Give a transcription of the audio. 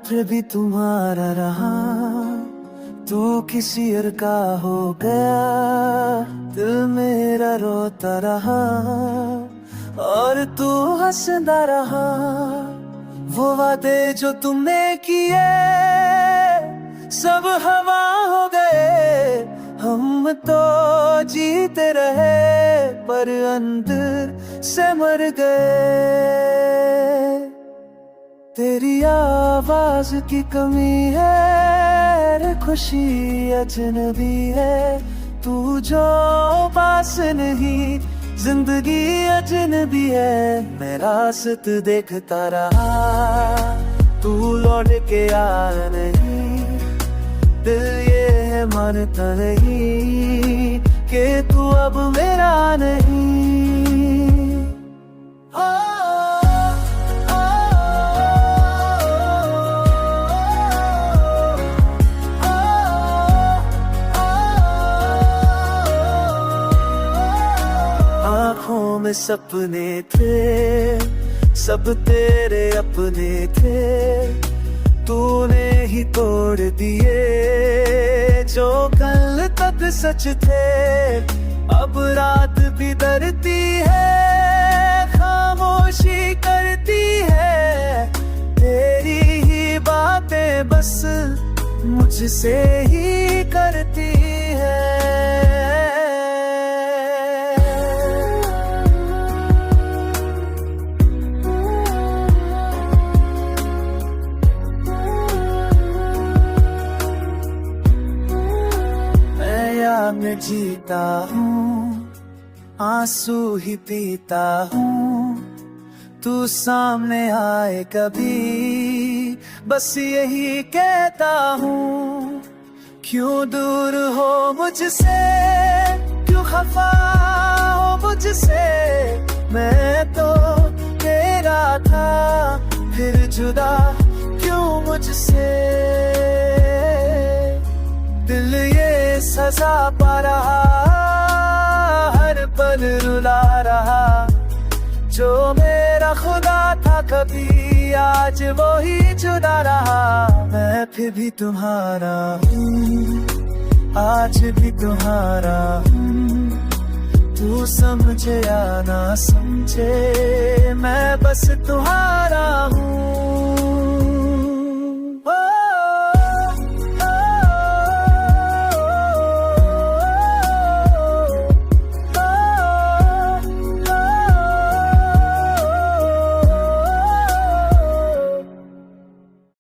फिर भी तुम्हारा रहा, तू किसी और का हो गया, दिल मेरा रोता रहा और तू हंसता रहा। वो वादे जो तुमने किए सब हवा हो गए, हम तो जीते रहे पर अंदर से मर गए। तेरी आवाज की कमी है रे खुशी अजनबी है, तू जो पास नहीं जिंदगी अजनबी है। मैं रास्त देखता रहा, तू लौट के आ नहीं, दिल ये है मानता नहीं कि तू अब मेरा नहीं। आँखों में सपने थे, सब तेरे अपने थे, तूने ही तोड़ दिए जो कल तक सच थे। अब रात भी डरती है, खामोशी करती है, तेरी ही बातें बस मुझसे ही करती है। मैं जीता हूँ, आंसू ही पीता हूँ, तू सामने आए कभी बस यही कहता हूँ। क्यों दूर हो मुझसे, क्यों खफा हो मुझसे, मैं तो तेरा था फिर जुदा क्यों मुझसे। दिल ये सजा पा रहा, हर पल रुला रहा, जो मेरा खुदा था कभी आज वो ही जुदा रहा। मैं फिर भी तुम्हारा हूँ, आज भी तुम्हारा हूँ, तू समझे या ना समझे मैं बस तुम्हारा हूँ।